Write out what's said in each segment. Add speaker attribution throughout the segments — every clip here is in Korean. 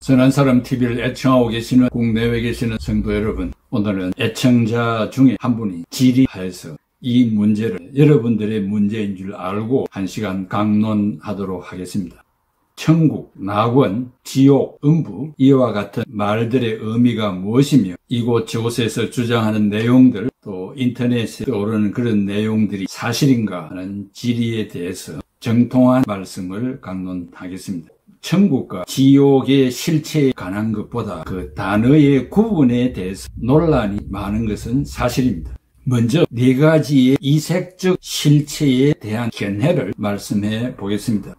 Speaker 1: 선한 사람 TV를 애청하고 계시는 국내외에 계시는 성도 여러분, 오늘은 애청자 중에 한 분이 질의하여서 이 문제를 여러분들의 문제인 줄 알고 한 시간 강론하도록 하겠습니다. 천국, 낙원, 지옥, 음부 이와 같은 말들의 의미가 무엇이며 이곳 저곳에서 주장하는 내용들, 또 인터넷에 오르는 그런 내용들이 사실인가 하는 질의에 대해서 정통한 말씀을 강론하겠습니다. 천국과 지옥의 실체에 관한 것보다 그 단어의 구분에 대해서 논란이 많은 것은 사실입니다. 먼저 네 가지의 이색적 실체에 대한 견해를 말씀해 보겠습니다.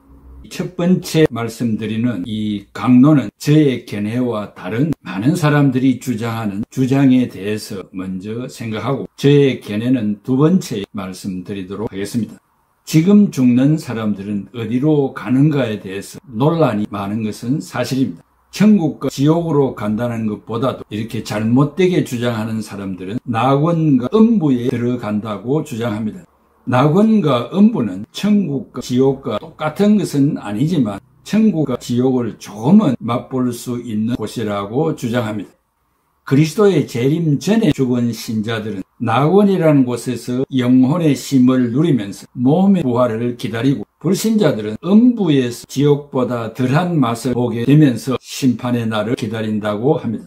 Speaker 1: 첫 번째 말씀드리는 이 강론은 저의 견해와 다른 많은 사람들이 주장하는 주장에 대해서 먼저 생각하고 저의 견해는 두 번째 말씀드리도록 하겠습니다. 지금 죽는 사람들은 어디로 가는가에 대해서 논란이 많은 것은 사실입니다. 천국과 지옥으로 간다는 것보다도 이렇게 잘못되게 주장하는 사람들은 낙원과 음부에 들어간다고 주장합니다. 낙원과 음부는 천국과 지옥과 똑같은 것은 아니지만 천국과 지옥을 조금은 맛볼 수 있는 곳이라고 주장합니다. 그리스도의 재림 전에 죽은 신자들은 낙원이라는 곳에서 영혼의 쉼을 누리면서 몸의 부활을 기다리고, 불신자들은 음부에서 지옥보다 덜한 맛을 보게 되면서 심판의 날을 기다린다고 합니다.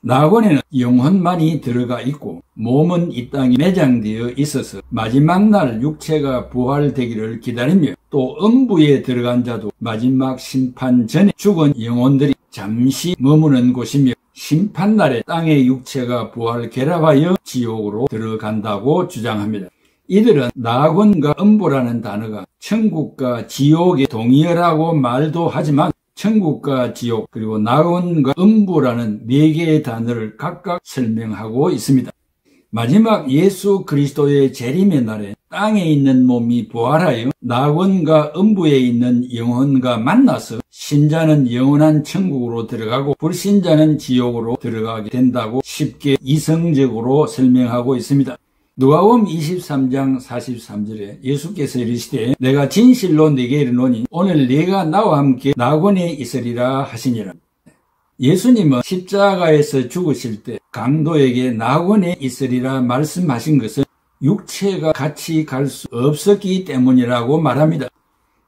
Speaker 1: 낙원에는 영혼만이 들어가 있고 몸은 이 땅에 매장되어 있어서 마지막 날 육체가 부활되기를 기다리며, 또 음부에 들어간 자도 마지막 심판 전에 죽은 영혼들이 잠시 머무는 곳이며 심판날에 땅의 육체가 부활 결합하여 지옥으로 들어간다고 주장합니다. 이들은 낙원과 음부라는 단어가 천국과 지옥의 동의어라고 말도 하지만 천국과 지옥 그리고 낙원과 음부라는 네 개의 단어를 각각 설명하고 있습니다. 마지막 예수 그리스도의 재림의 날에 땅에 있는 몸이 부활하여 낙원과 음부에 있는 영혼과 만나서 신자는 영원한 천국으로 들어가고 불신자는 지옥으로 들어가게 된다고 쉽게 이성적으로 설명하고 있습니다. 누가복음 23장 43절에 예수께서 이르시되 내가 진실로 네게 이르노니 오늘 네가 나와 함께 낙원에 있으리라 하시니라. 예수님은 십자가에서 죽으실 때 강도에게 낙원에 있으리라 말씀하신 것은 육체가 같이 갈 수 없었기 때문이라고 말합니다.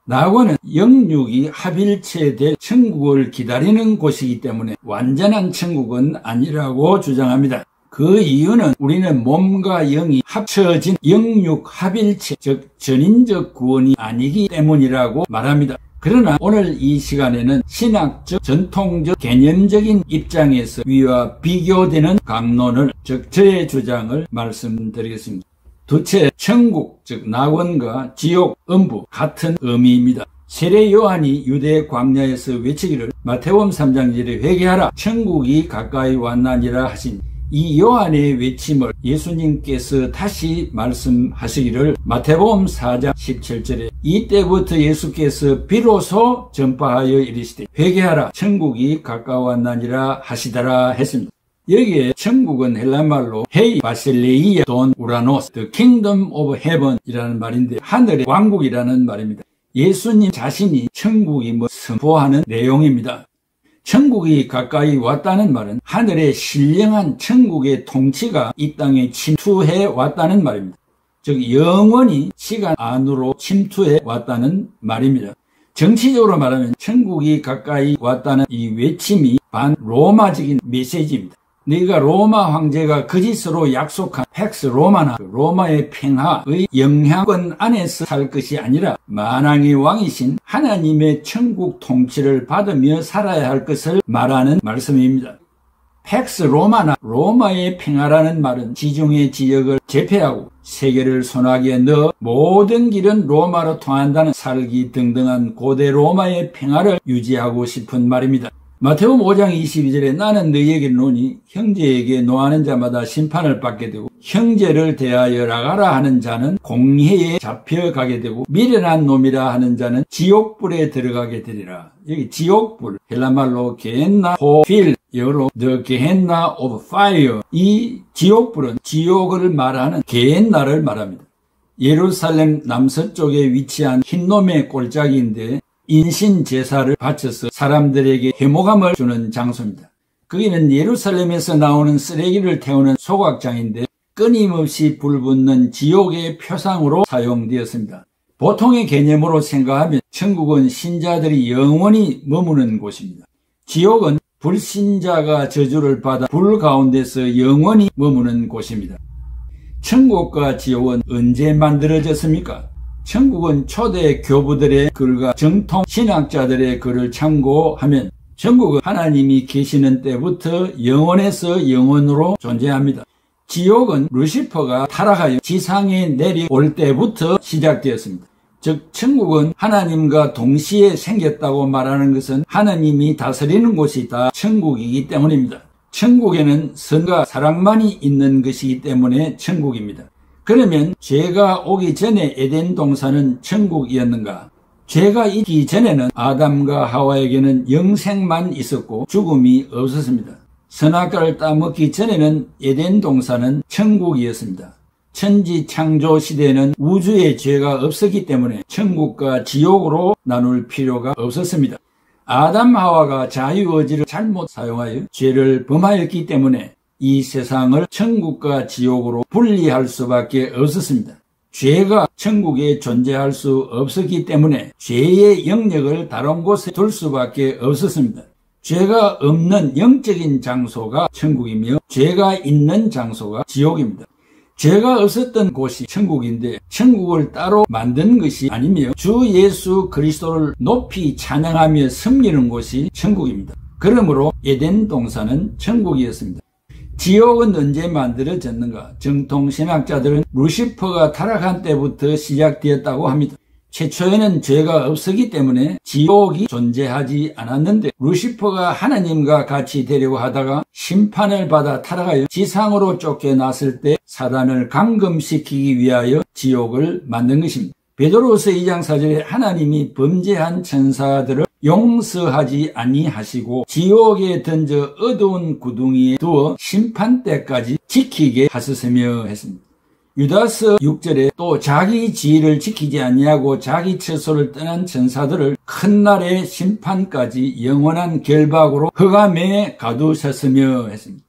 Speaker 1: 낙원은 영육이 합일체될 천국을 기다리는 곳이기 때문에 완전한 천국은 아니라고 주장합니다. 그 이유는 우리는 몸과 영이 합쳐진 영육 합일체, 즉 전인적 구원이 아니기 때문이라고 말합니다. 그러나 오늘 이 시간에는 신학적, 전통적, 개념적인 입장에서 위와 비교되는 강론을, 즉 저의 주장을 말씀드리겠습니다. 두째, 천국, 즉 낙원과 지옥, 음부 같은 의미입니다. 세례 요한이 유대 광야에서 외치기를 마태복음 3장 1절에 회개하라 천국이 가까이 왔나니라 하신 이 요한의 외침을 예수님께서 다시 말씀하시기를 마태복음 4장 17절에 이때부터 예수께서 비로소 전파하여 이르시되 회개하라 천국이 가까웠나니라 하시더라 했습니다. 여기에 천국은 헬라말로 헤이 바실레이아 돈 우라노스 The Kingdom of Heaven 이라는 말인데 하늘의 왕국이라는 말입니다. 예수님 자신이 천국이 선포하는 내용입니다. 천국이 가까이 왔다는 말은 하늘의 신령한 천국의 통치가 이 땅에 침투해 왔다는 말입니다. 즉 영원히 시간 안으로 침투해 왔다는 말입니다. 정치적으로 말하면 천국이 가까이 왔다는 이 외침이 반로마적인 메시지입니다. 네가 로마 황제가 거짓으로 약속한 팩스 로마나 로마의 평화의 영향권 안에서 살 것이 아니라 만왕의 왕이신 하나님의 천국 통치를 받으며 살아야 할 것을 말하는 말씀입니다. 팩스 로마나 로마의 평화라는 말은 지중해 지역을 제패하고 세계를 손아귀에 넣어 모든 길은 로마로 통한다는 살기 등등한 고대 로마의 평화를 유지하고 싶은 말입니다. 마태복음 5장 22절에 나는 너희에게 노니 형제에게 노하는 자마다 심판을 받게 되고 형제를 대하여 나가라 하는 자는 공회에 잡혀가게 되고 미련한 놈이라 하는 자는 지옥불에 들어가게 되리라. 여기 지옥불 헬라말로 게헨나 호필 영어로 The Gehenna of Fire 이 지옥불은 지옥을 말하는 게헨나를 말합니다. 예루살렘 남서쪽에 위치한 흰놈의 골짜기인데 인신 제사를 바쳐서 사람들에게 회목감을 주는 장소입니다. 거기는 예루살렘에서 나오는 쓰레기를 태우는 소각장인데 끊임없이 불붙는 지옥의 표상으로 사용되었습니다. 보통의 개념으로 생각하면 천국은 신자들이 영원히 머무는 곳입니다. 지옥은 불신자가 저주를 받아 불 가운데서 영원히 머무는 곳입니다. 천국과 지옥은 언제 만들어졌습니까? 천국은 초대 교부들의 글과 정통 신학자들의 글을 참고하면 천국은 하나님이 계시는 때부터 영원에서 영원으로 존재합니다. 지옥은 루시퍼가 타락하여 지상에 내려올 때부터 시작되었습니다. 즉 천국은 하나님과 동시에 생겼다고 말하는 것은 하나님이 다스리는 곳이 다 천국이기 때문입니다. 천국에는 선과 사랑만이 있는 것이기 때문에 천국입니다. 그러면 죄가 오기 전에 에덴 동산은 천국이었는가? 죄가 있기 전에는 아담과 하와에게는 영생만 있었고 죽음이 없었습니다. 선악과를 따먹기 전에는 에덴 동산은 천국이었습니다. 천지 창조 시대에는 우주에 죄가 없었기 때문에 천국과 지옥으로 나눌 필요가 없었습니다. 아담 하와가 자유의지를 잘못 사용하여 죄를 범하였기 때문에 이 세상을 천국과 지옥으로 분리할 수밖에 없었습니다. 죄가 천국에 존재할 수 없었기 때문에 죄의 영역을 다른 곳에 둘 수밖에 없었습니다. 죄가 없는 영적인 장소가 천국이며 죄가 있는 장소가 지옥입니다. 죄가 없었던 곳이 천국인데 천국을 따로 만든 것이 아니며 주 예수 그리스도를 높이 찬양하며 섬기는 곳이 천국입니다. 그러므로 에덴 동산은 천국이었습니다. 지옥은 언제 만들어졌는가? 정통신학자들은 루시퍼가 타락한 때부터 시작되었다고 합니다. 최초에는 죄가 없었기 때문에 지옥이 존재하지 않았는데 루시퍼가 하나님과 같이 되려고 하다가 심판을 받아 타락하여 지상으로 쫓겨났을 때 사단을 감금시키기 위하여 지옥을 만든 것입니다. 베드로후서 2장 4절에 하나님이 범죄한 천사들을 용서하지 아니하시고 지옥에 던져 어두운 구덩이에 두어 심판 때까지 지키게 하셨으며 했습니다. 유다서 6절에 또 자기 지위를 지키지 아니하고 자기 처소를 떠난 천사들을 큰 날의 심판까지 영원한 결박으로 흑암에 가두셨으며 했습니다.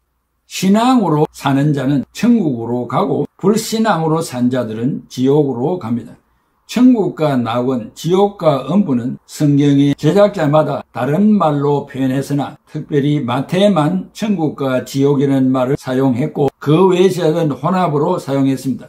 Speaker 1: 신앙으로 사는 자는 천국으로 가고 불신앙으로 산 자들은 지옥으로 갑니다. 천국과 낙원, 지옥과 음부는 성경의 제작자마다 다른 말로 표현했으나 특별히 마태만 천국과 지옥이라는 말을 사용했고 그 외의 제자들은 혼합으로 사용했습니다.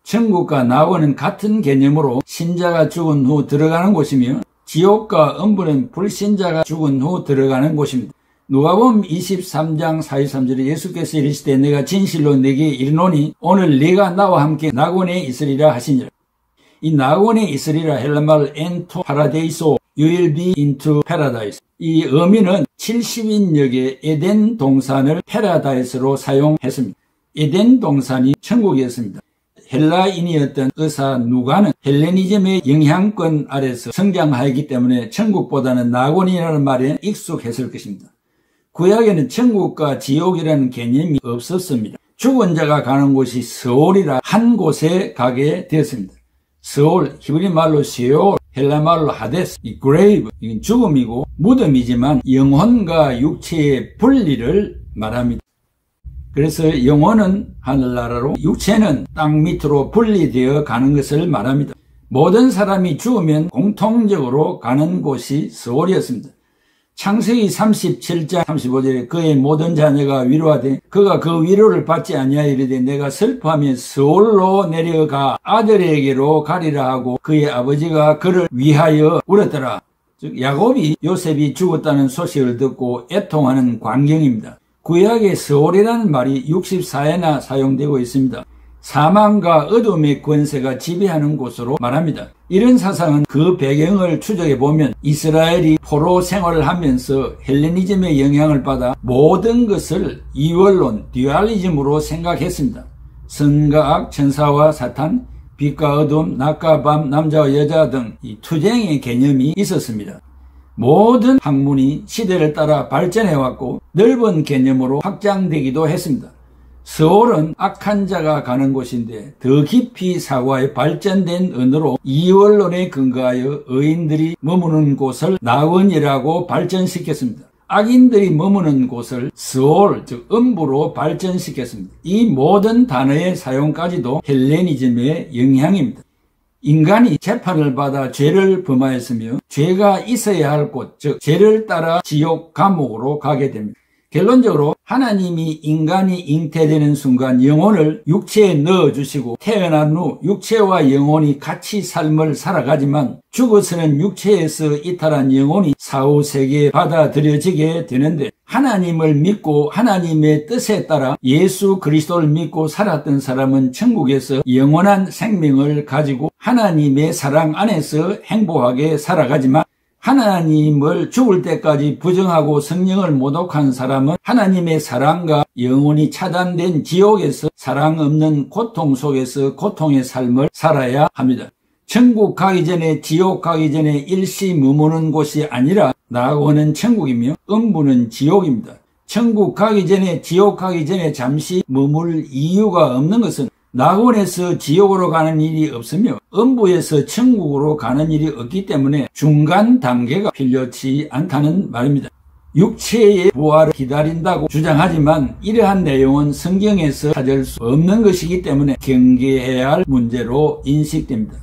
Speaker 1: 천국과 낙원은 같은 개념으로 신자가 죽은 후 들어가는 곳이며 지옥과 음부는 불신자가 죽은 후 들어가는 곳입니다. 누가복음 23장 43절에 예수께서 이르시되 내가 진실로 네게 이르노니 오늘 네가 나와 함께 낙원에 있으리라 하시니라. 이 낙원에 있으리라 헬라말 엔토 파라데이소 You will be into paradise. 이 의미는 70인역의 에덴 동산을 파라다이스로 사용했습니다. 에덴 동산이 천국이었습니다. 헬라인이었던 의사 누가는 헬레니즘의 영향권 아래서 성장하였기 때문에 천국보다는 낙원이라는 말에 익숙했을 것입니다. 구약에는 천국과 지옥이라는 개념이 없었습니다. 죽은 자가 가는 곳이 스올이라 한 곳에 가게 되었습니다. 스올, 히브리 말로 시올, 헬라 말로 하데스, 이 그레이브, 이건 죽음이고 무덤이지만 영혼과 육체의 분리를 말합니다. 그래서 영혼은 하늘나라로 육체는 땅 밑으로 분리되어 가는 것을 말합니다. 모든 사람이 죽으면 공통적으로 가는 곳이 스올이었습니다. 창세기 37장 35절에 그의 모든 자녀가 위로하되 그가 그 위로를 받지 아니하여 이르되 내가 슬퍼하며 스올로 내려가 아들에게로 가리라 하고 그의 아버지가 그를 위하여 울었더라. 즉 야곱이 요셉이 죽었다는 소식을 듣고 애통하는 광경입니다. 구약의 스올이라는 말이 64회나 사용되고 있습니다. 사망과 어둠의 권세가 지배하는 곳으로 말합니다. 이런 사상은 그 배경을 추적해보면 이스라엘이 포로 생활을 하면서 헬레니즘의 영향을 받아 모든 것을 이원론, 듀얼리즘으로 생각했습니다. 선과 악, 천사와 사탄, 빛과 어둠, 낮과 밤, 남자와 여자 등 이 투쟁의 개념이 있었습니다. 모든 학문이 시대를 따라 발전해왔고 넓은 개념으로 확장되기도 했습니다. 스올은 악한 자가 가는 곳인데 더 깊이 사고에 발전된 언어로 이원론에 근거하여 의인들이 머무는 곳을 낙원이라고 발전시켰습니다. 악인들이 머무는 곳을 스올, 즉 음부로 발전시켰습니다. 이 모든 단어의 사용까지도 헬레니즘의 영향입니다. 인간이 재판을 받아 죄를 범하였으며 죄가 있어야 할 곳, 즉 죄를 따라 지옥 감옥으로 가게 됩니다. 결론적으로 하나님이 인간이 잉태되는 순간 영혼을 육체에 넣어주시고 태어난 후 육체와 영혼이 같이 삶을 살아가지만 죽어서는 육체에서 이탈한 영혼이 사후 세계에 받아들여지게 되는데, 하나님을 믿고 하나님의 뜻에 따라 예수 그리스도를 믿고 살았던 사람은 천국에서 영원한 생명을 가지고 하나님의 사랑 안에서 행복하게 살아가지만, 하나님을 죽을 때까지 부정하고 성령을 모독한 사람은 하나님의 사랑과 영원히 차단된 지옥에서 사랑 없는 고통 속에서 고통의 삶을 살아야 합니다. 천국 가기 전에 지옥 가기 전에 일시 머무는 곳이 아니라 낙원은 천국이며 음부는 지옥입니다. 천국 가기 전에 지옥 가기 전에 잠시 머물 이유가 없는 것은 낙원에서 지옥으로 가는 일이 없으며 음부에서 천국으로 가는 일이 없기 때문에 중간 단계가 필요치 않다는 말입니다. 육체의 부활을 기다린다고 주장하지만 이러한 내용은 성경에서 찾을 수 없는 것이기 때문에 경계해야 할 문제로 인식됩니다.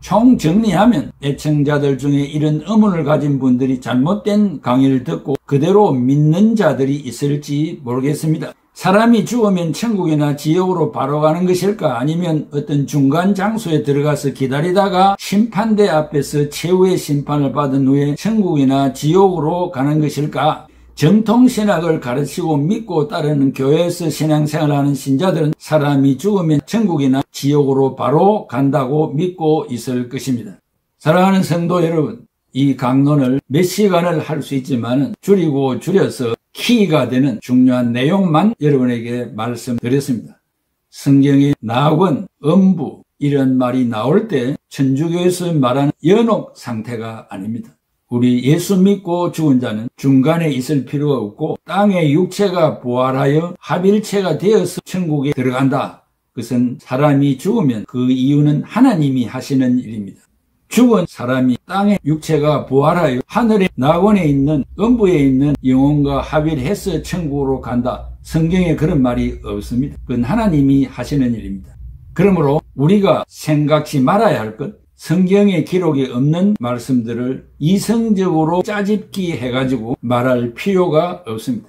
Speaker 1: 총 정리하면 애청자들 중에 이런 의문을 가진 분들이 잘못된 강의를 듣고 그대로 믿는 자들이 있을지 모르겠습니다. 사람이 죽으면 천국이나 지옥으로 바로 가는 것일까? 아니면 어떤 중간 장소에 들어가서 기다리다가 심판대 앞에서 최후의 심판을 받은 후에 천국이나 지옥으로 가는 것일까? 정통신학을 가르치고 믿고 따르는 교회에서 신앙생활하는 신자들은 사람이 죽으면 천국이나 지옥으로 바로 간다고 믿고 있을 것입니다. 사랑하는 성도 여러분, 이 강론을 몇 시간을 할 수 있지만 줄이고 줄여서 키가 되는 중요한 내용만 여러분에게 말씀드렸습니다. 성경에 낙원, 음부 이런 말이 나올 때 천주교에서 말하는 연옥 상태가 아닙니다. 우리 예수 믿고 죽은 자는 중간에 있을 필요가 없고 땅의 육체가 부활하여 합일체가 되어서 천국에 들어간다. 그것은 사람이 죽으면 그 이유는 하나님이 하시는 일입니다. 죽은 사람이 땅의 육체가 부활하여 하늘의 낙원에 있는 음부에 있는 영혼과 합일해서 천국으로 간다. 성경에 그런 말이 없습니다. 그건 하나님이 하시는 일입니다. 그러므로 우리가 생각지 말아야 할 것, 성경에 기록이 없는 말씀들을 이성적으로 짜집기 해가지고 말할 필요가 없습니다.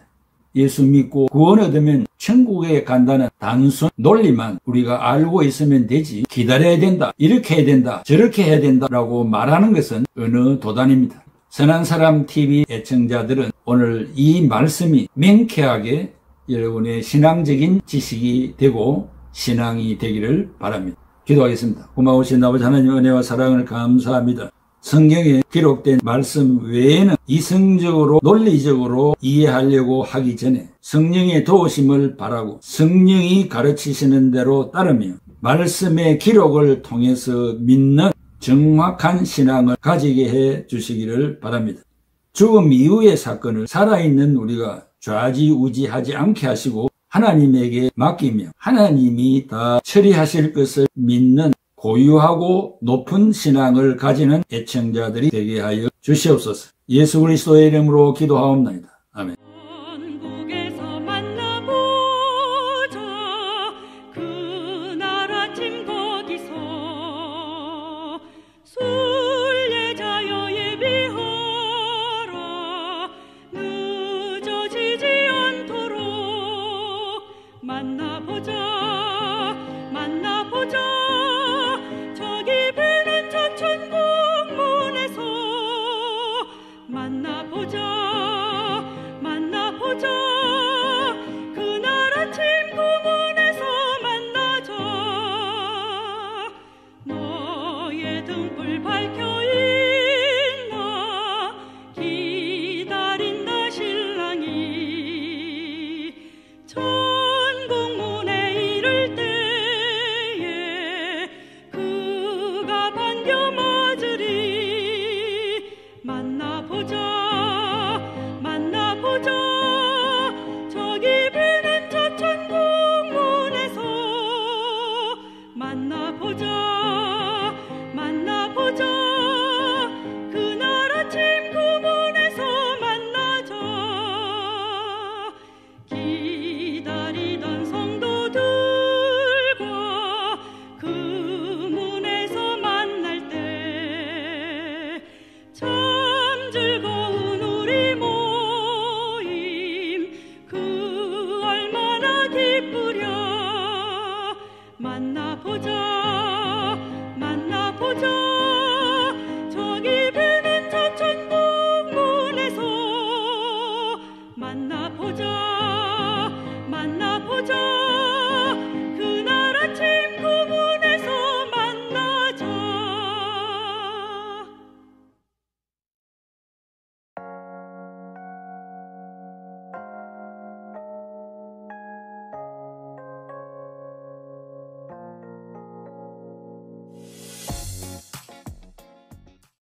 Speaker 1: 예수 믿고 구원 얻으면 천국에 간다는 단순 논리만 우리가 알고 있으면 되지, 기다려야 된다, 이렇게 해야 된다, 저렇게 해야 된다라고 말하는 것은 어느 도단입니다. 선한사람 TV 애청자들은 오늘 이 말씀이 명쾌하게 여러분의 신앙적인 지식이 되고 신앙이 되기를 바랍니다. 기도하겠습니다. 고마우신 아버지 하나님 은혜와 사랑을 감사합니다. 성경에 기록된 말씀 외에는 이성적으로 논리적으로 이해하려고 하기 전에 성령의 도우심을 바라고 성령이 가르치시는 대로 따르며 말씀의 기록을 통해서 믿는 정확한 신앙을 가지게 해 주시기를 바랍니다. 죽음 이후의 사건을 살아있는 우리가 좌지우지하지 않게 하시고 하나님에게 맡기며 하나님이 다 처리하실 것을 믿는 고유하고 높은 신앙을 가지는 애청자들이 되게 하여 주시옵소서. 예수 그리스도의 이름으로 기도하옵나이다. 아멘.
Speaker 2: 등불 밝혀